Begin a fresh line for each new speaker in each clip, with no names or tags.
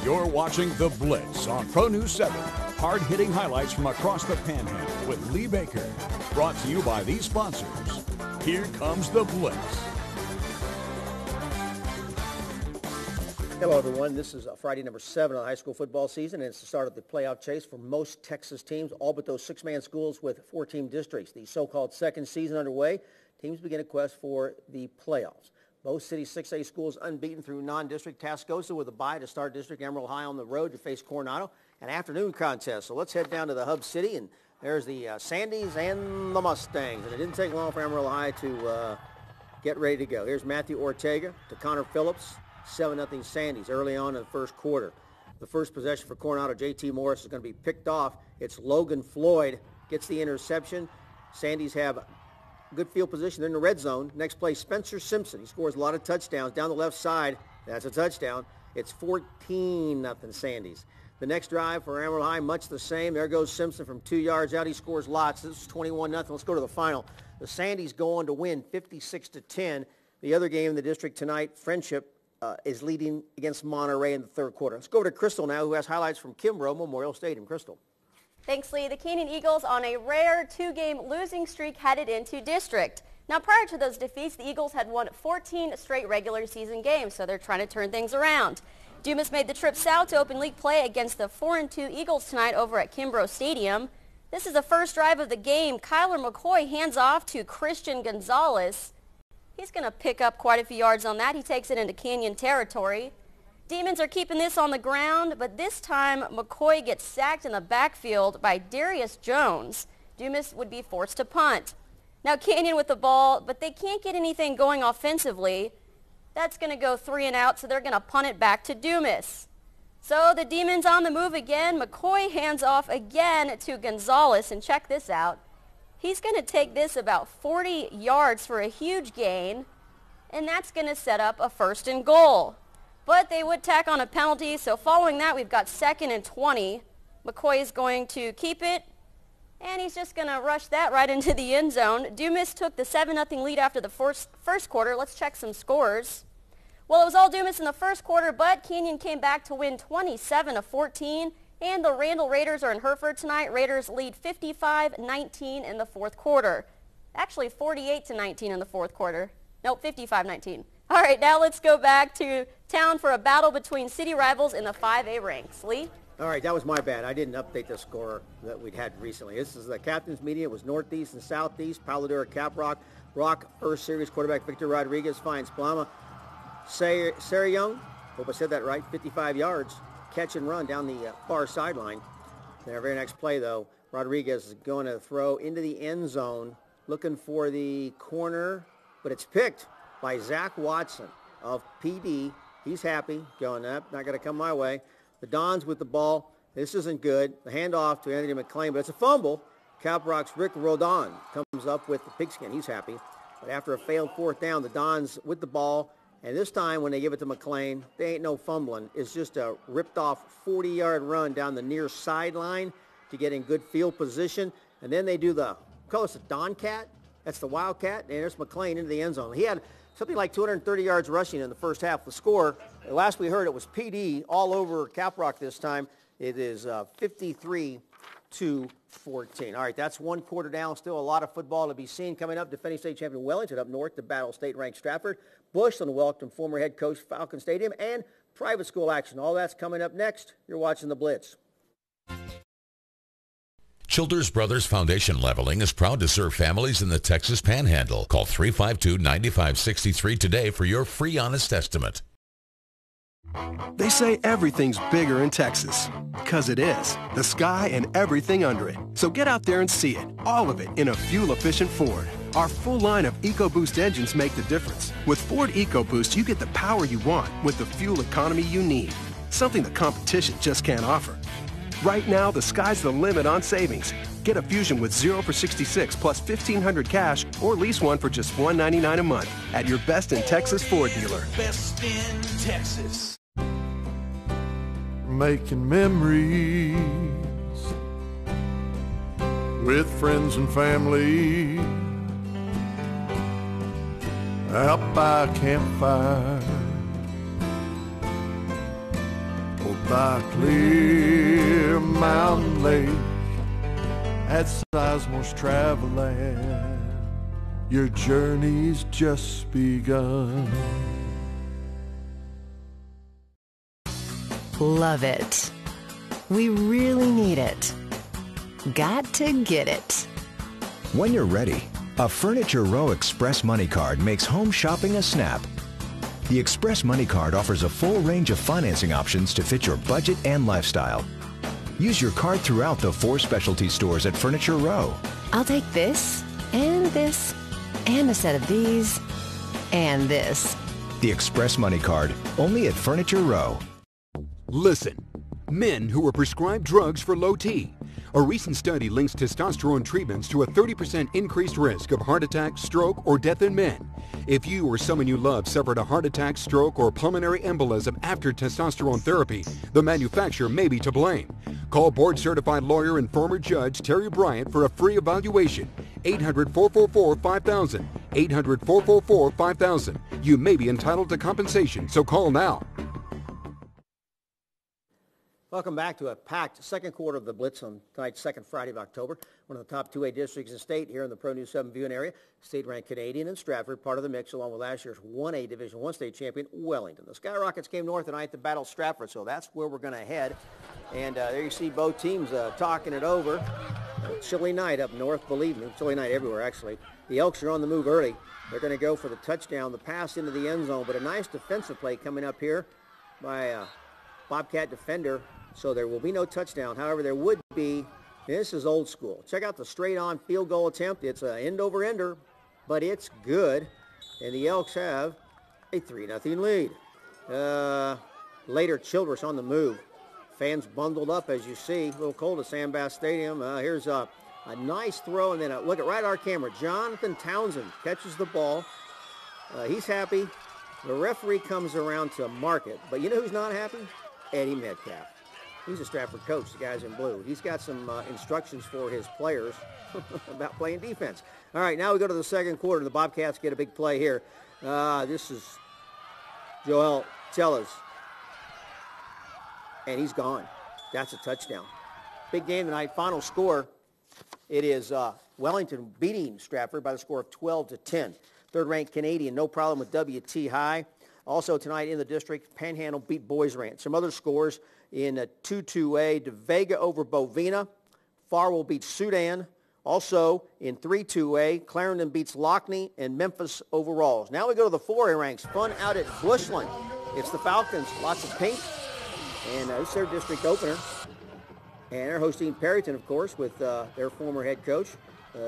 You're watching The Blitz on Pro News 7. Hard-hitting highlights from across the Panhandle with Lee Baker. Brought to you by these sponsors. Here comes The Blitz.
Hello, everyone. This is Friday number 7 of the high school football season, and it's the start of the playoff chase for most Texas teams, all but those 6-man schools with 4-team districts. The so-called second season underway. Teams begin a quest for the playoffs. Most city 6A schools unbeaten through non-district. Tascosa with a bye to start district. Amarillo High on the road to face Coronado. An afternoon contest. So let's head down to the hub city, and there's the Sandys and the Mustangs. And it didn't take long for Amarillo High to get ready to go. Here's Matthew Ortega to Connor Phillips. 7-0 Sandys early on in the first quarter. The first possession for Coronado, J.T. Morris, is going to be picked off. It's Logan Floyd gets the interception. Sandys have good field position. They're in the red zone. Next play, Spencer Simpson. He scores a lot of touchdowns down the left side. That's a touchdown. It's 14-0 Sandys. The next drive for Amarillo High, much the same. There goes Simpson from 2 yards out. He scores lots. This is 21-0. Let's go to the final. The Sandys go on to win 56-10. The other game in the district tonight, Friendship, is leading against Monterey in the third quarter. Let's go over to Crystal now, who has highlights from Kimbrough Memorial Stadium. Crystal.
Thanks, Lee. The Canyon Eagles on a rare 2-game losing streak headed into district. Now, prior to those defeats, the Eagles had won 14 straight regular season games, so they're trying to turn things around. Dumas made the trip south to open league play against the 4-2 Eagles tonight over at Kimbrough Stadium. This is the first drive of the game. Kyler McCoy hands off to Christian Gonzalez. He's going to pick up quite a few yards on that. He takes it into Canyon territory. Demons are keeping this on the ground, but this time McCoy gets sacked in the backfield by Darius Jones. Dumas would be forced to punt. Now Canyon with the ball, but they can't get anything going offensively. That's going to go 3 and out, so they're going to punt it back to Dumas. So the Demons on the move again. McCoy hands off again to Gonzalez, and check this out. He's going to take this about 40 yards for a huge gain, and that's going to set up a 1st and goal. But they would tack on a penalty, so following that, we've got 2nd and 20. McCoy is going to keep it, and he's just going to rush that right into the end zone. Dumas took the 7-0 lead after the first quarter. Let's check some scores. Well, it was all Dumas in the first quarter, but Canyon came back to win 27-14. And the Randall Raiders are in Hereford tonight. Raiders lead 55-19 in the fourth quarter. Actually, 48-19 in the fourth quarter. Nope, 55-19. All right, now let's go back to town for a battle between city rivals in the 5A ranks. Lee?
All right, that was my bad. I didn't update the score that we'd had recently. This is the captain's meeting. It was Northeast and Southeast. Paladura, Caprock. Rock, first series quarterback Victor Rodriguez finds Palama. Sarah Young, hope I said that right, 55 yards. Catch and run down the far sideline. Their very next play, though, Rodriguez is going to throw into the end zone, looking for the corner, but it's picked by Zach Watson of PD. He's happy, going up, not going to come my way. The Dons with the ball. This isn't good. The handoff to Anthony McClain, but it's a fumble. Caprock's Rick Rodon comes up with the pigskin. He's happy. But after a failed 4th down, the Dons with the ball. And this time when they give it to McClain, they ain't no fumbling. It's just a ripped-off 40-yard run down the near sideline to get in good field position. And then they do the, call this a Don Cat. That's the Wildcat. And there's McClain into the end zone. He had something like 230 yards rushing in the first half. The score, last we heard, it was PD all over Caprock this time. It is 53-14. All right, that's one quarter down. Still a lot of football to be seen. Coming up, defending state champion Wellington up north to battle state-ranked Stratford. Bush on the welcome former head coach Falcon Stadium, and private school action. All that's coming up next. You're watching The Blitz.
Childers Brothers Foundation Leveling is proud to serve families in the Texas Panhandle. Call 352-9563 today for your free honest estimate.
They say everything's bigger in Texas, because it is. The sky and everything under it. So get out there and see it, all of it, in a fuel-efficient Ford. Our full line of EcoBoost engines make the difference. With Ford EcoBoost, you get the power you want with the fuel economy you need, something the competition just can't offer. Right now, the sky's the limit on savings. Get a Fusion with 0 for 66 plus $1,500 cash, or lease one for just $199 a month at your Best in Texas Ford dealer.
Best in Texas.
Making memories with friends and family out by a campfire or by Clear Mountain Lake at Sizemore's Traveland. Your journey's just begun.
Love it. We really need it. Got to get it.
When you're ready, a Furniture Row Express Money Card makes home shopping a snap. The Express Money Card offers a full range of financing options to fit your budget and lifestyle. Use your card throughout the 4 specialty stores at Furniture Row.
I'll take this, and a set of these, and this.
The Express Money Card, only at Furniture Row.
Listen, men who are prescribed drugs for low T. A recent study links testosterone treatments to a 30% increased risk of heart attack, stroke, or death in men. If you or someone you love suffered a heart attack, stroke, or pulmonary embolism after testosterone therapy, the manufacturer may be to blame. Call board-certified lawyer and former judge Terry Bryant for a free evaluation. 800-444-5000. 800-444-5000. You may be entitled to compensation, so call now.
Welcome back to a packed second quarter of the Blitz on tonight's second Friday of October. One of the top 2A districts in the state here in the Pro News 7 viewing area. State-ranked Canadian and Stratford, part of the mix, along with last year's 1A Division I state champion, Wellington. The Skyrockets came north tonight to battle Stratford, so that's where we're going to head. And there you see both teams talking it over. Chilly night up north, believe me. Chilly night everywhere, actually. The Elks are on the move early. They're going to go for the touchdown, the pass into the end zone, but a nice defensive play coming up here by a Bobcat defender. So there will be no touchdown. However, there would be, this is old school. Check out the straight-on field goal attempt. It's an end-over-ender, but it's good. And the Elks have a 3-0 lead. Later, Childress on the move. Fans bundled up, as you see. A little cold at Sandbass Stadium. Here's a nice throw, and then look at right at our camera. Jonathan Townsend catches the ball. He's happy. The referee comes around to mark it. But you know who's not happy? Eddie Metcalf. He's a Stratford coach, the guys in blue. He's got some instructions for his players about playing defense. All right, now we go to the second quarter. The Bobcats get a big play here. This is Joel Tellez. And he's gone. That's a touchdown. Big game tonight. Final score, it is Wellington beating Stratford by the score of 12-10. Third-ranked Canadian, no problem with WT High. Also tonight in the district, Panhandle beat Boys Ranch. Some other scores in 2-2A, DeVega over Bovina. Farwell beats Sudan. Also in 3-2A, Clarendon beats Lockney, and Memphis over Rawls. Now we go to the 4A ranks. Fun out at Bushland. It's the Falcons. Lots of pink. And it's their district opener. And they're hosting Perryton, of course, with their former head coach,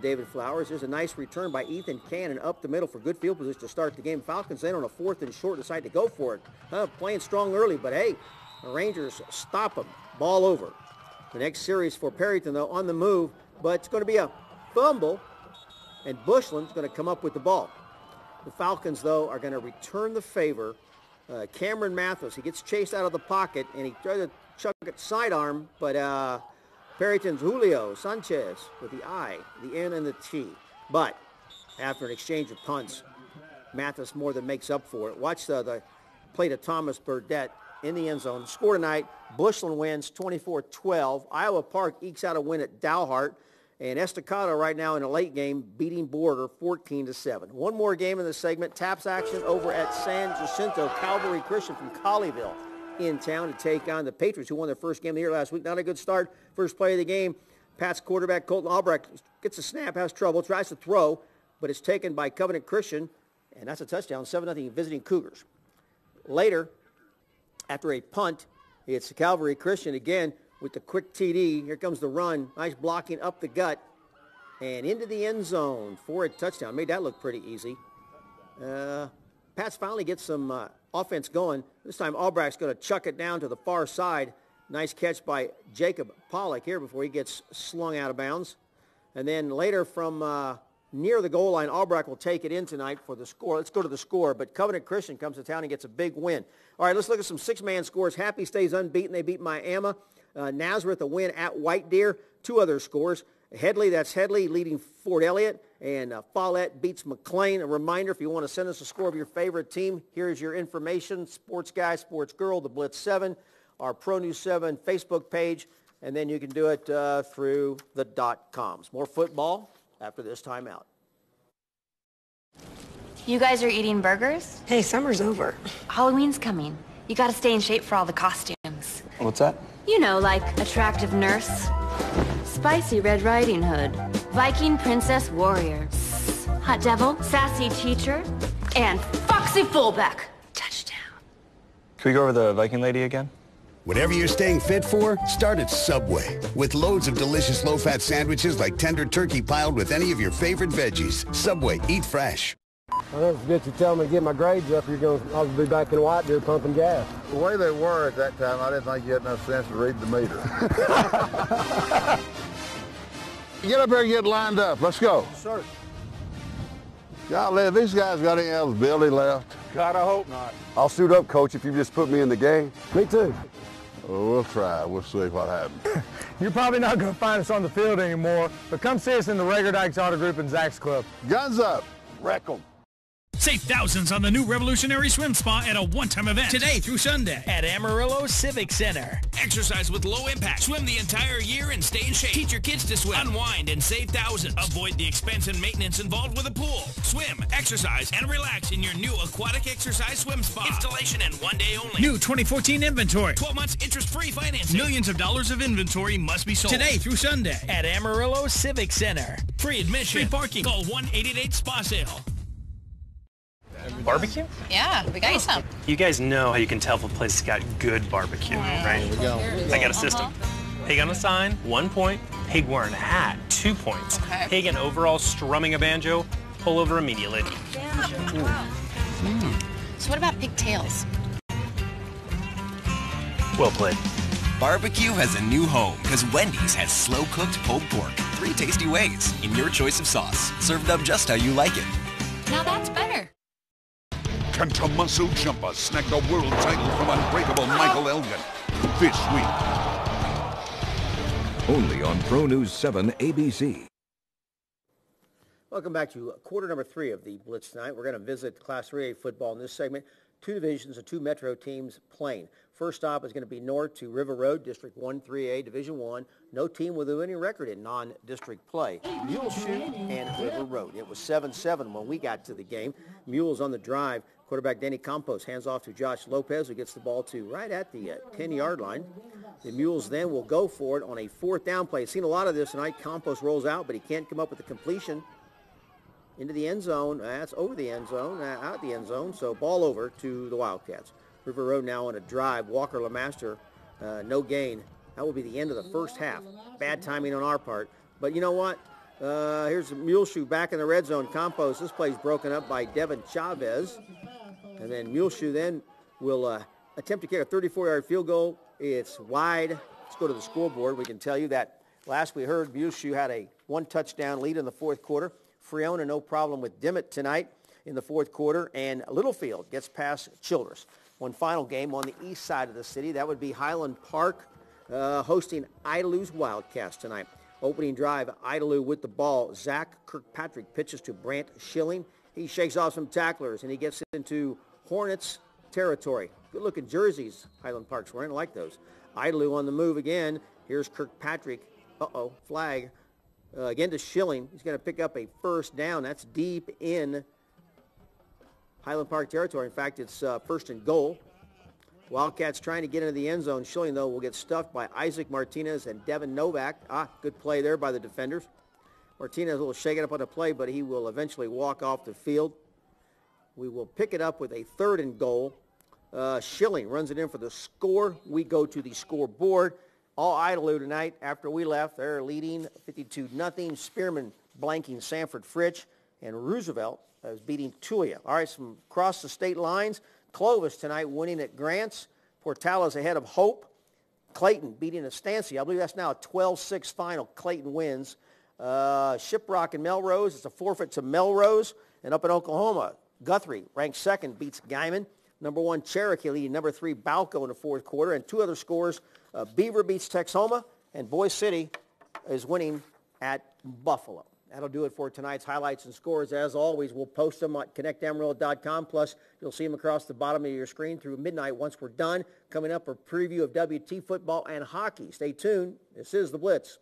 David Flowers. There's a nice return by Ethan Cannon up the middle for good field position to start the game. Falcons then on a 4th and short decide to go for it. Playing strong early, but hey, the Rangers stop them. Ball over. The next series for Perryton, though, on the move, but it's going to be a fumble, and Bushland's going to come up with the ball. The Falcons, though, are going to return the favor. Cameron Mathis, he gets chased out of the pocket, and he tries to chuck it sidearm, but Perryton's Julio Sanchez with the I, the N, and the T. But after an exchange of punts, Mathis more than makes up for it. Watch the play to Thomas Burdette in the end zone. Score tonight, Bushland wins 24-12. Iowa Park ekes out a win at Dalhart. And Estacado right now in a late game beating Border 14-7. One more game in this segment. Taps action over at San Jacinto. Calvary Christian from Colleyville in town to take on the Patriots, who won their first game of the year last week. Not a good start. First play of the game. Pat's quarterback, Colton Albrecht, gets a snap, has trouble, tries to throw, but it's taken by Covenant Christian, and that's a touchdown, 7-0 visiting Cougars. Later, after a punt, it's Calvary Christian again with the quick TD. Here comes the run. Nice blocking up the gut and into the end zone for a touchdown. Made that look pretty easy. Pats finally gets some offense going. This time Albrecht's going to chuck it down to the far side. Nice catch by Jacob Pollock here before he gets slung out of bounds. And then later from near the goal line, Albrecht will take it in tonight for the score. Let's go to the score. But Covenant Christian comes to town and gets a big win. All right, let's look at some six-man scores. Happy stays unbeaten. They beat Miami. Nazareth a win at White Deer. Two other scores. Headley, that's Headley leading Fort Elliott. And Follett beats McLean. A reminder, if you want to send us a score of your favorite team, here's your information. Sports guy, sports girl, the Blitz 7. our Pro News 7 Facebook page, and then you can do it through the .coms. More football after this timeout.
You guys are eating burgers?
Hey, summer's over.
Halloween's coming. You gotta stay in shape for all the costumes.
What's that?
You know, like attractive nurse, spicy Red Riding Hood, Viking princess warrior, hot devil, sassy teacher, and foxy fullback. Touchdown.
Can we go over the Viking lady again?
Whatever you're staying fit for, start at Subway. With loads of delicious low-fat sandwiches like tender turkey piled with any of your favorite veggies. Subway, eat fresh.
I'll never forget you telling me to get my grades up. I'll be back in White Deer pumping gas.
The way they were at that time, I didn't think you had enough sense to read the meter. Get up here and get lined up. Let's go.
Sir.
Golly, have these guys got any eligibility left?
God, I hope not.
I'll suit up, Coach, if you just put me in the game.
Me too.
Well, we'll try. We'll see what happens.
You're probably not going to find us on the field anymore, but come see us in the Rager Dykes Auto Group and Zach's Club.
Guns up. Wreck 'em.
Save thousands on the new Revolutionary Swim Spa at a one-time event today through Sunday at Amarillo Civic Center. Exercise with low impact. Swim the entire year and stay in shape. Teach your kids to swim. Unwind and save thousands. Avoid the expense and maintenance involved with a pool. Swim, exercise, and relax in your new aquatic exercise swim spa. Installation and one day only. New 2014 inventory. 12 months interest-free financing. Millions of dollars of inventory must be sold. Today through Sunday at Amarillo Civic Center. Free admission. Free parking. Call 1-888-SPA-SALE.
Barbecue?
Yeah, we got you some.
You guys know how you can tell if a place has got good barbecue, right?
There we go.
I got a system. Pig on a sign, 1 point. Pig wearing a hat, 2 points.
Okay.
Pig in overalls strumming a banjo, pull over immediately.
So what about pigtails?
Well played.
Barbecue has a new home because Wendy's has slow-cooked pulled pork. 3 tasty ways in your choice of sauce, served up just how you like it.
Now that's better.
Cantamusso Jumpa snagged the world title from unbreakable Michael Elgin this week.
Only on Pro News 7 ABC.
Welcome back to quarter number 3 of the Blitz tonight. We're going to visit Class 3A football in this segment. 2 divisions and 2 metro teams playing. First stop is going to be north to River Road, District 1 3A, Division 1. No team with a winning record in non-district play. Muleshoe and River Road. It was 7-7 when we got to the game. Mules on the drive. Quarterback Danny Campos hands off to Josh Lopez, who gets the ball to right at the 10-yard line. The Mules then will go for it on a 4th down play. Seen a lot of this tonight. Campos rolls out, but he can't come up with the completion into the end zone. That's over the end zone, out the end zone. So ball over to the Wildcats. River Road now on a drive. Walker LeMaster, no gain. That will be the end of the first half. Bad timing on our part. But you know what? Here's Muleshoe back in the red zone. Campos, this play's broken up by Devin Chavez. And then Muleshoe then will attempt to kick a 34-yard field goal. It's wide. Let's go to the scoreboard. We can tell you that last we heard, Muleshoe had a 1-touchdown lead in the 4th quarter. Freona, no problem with Dimmitt tonight in the 4th quarter. And Littlefield gets past Childress. One final game on the east side of the city. That would be Highland Park hosting Idalew's Wildcats tonight. Opening drive, Idalou with the ball. Zach Kirkpatrick pitches to Brant Schilling. He shakes off some tacklers, and he gets into Hornets territory. Good-looking jerseys Highland Park's wearing. I like those. Idalou on the move again. Here's Kirkpatrick. Flag. Again to Schilling. He's going to pick up a 1st down. That's deep in Highland Park territory. In fact, it's 1st and goal. Wildcats trying to get into the end zone. Schilling, though, will get stuffed by Isaac Martinez and Devin Novak. Good play there by the defenders. Martinez will shake it up on the play, but he will eventually walk off the field. We will pick it up with a 3rd and goal. Schilling runs it in for the score. We go to the scoreboard. All Idalou tonight after we left. They're leading 52-0. Spearman blanking Sanford Fritch. And Roosevelt is beating Tulia. All right, some across the state lines. Clovis tonight winning at Grants. Portales ahead of Hope. Clayton beating Estancia. I believe that's now a 12-6 final. Clayton wins. Shiprock and Melrose. It's a forfeit to Melrose. And up in Oklahoma, Guthrie, ranked 2nd, beats Guyman. Number 1, Cherokee leading number 3, Balco in the 4th quarter. And 2 other scores, Beaver beats Texhoma, and Boise City is winning at Buffalo. That'll do it for tonight's highlights and scores. As always, we'll post them at connectamarillo.com. Plus, you'll see them across the bottom of your screen through midnight once we're done. Coming up, a preview of WT football and hockey. Stay tuned. This is The Blitz.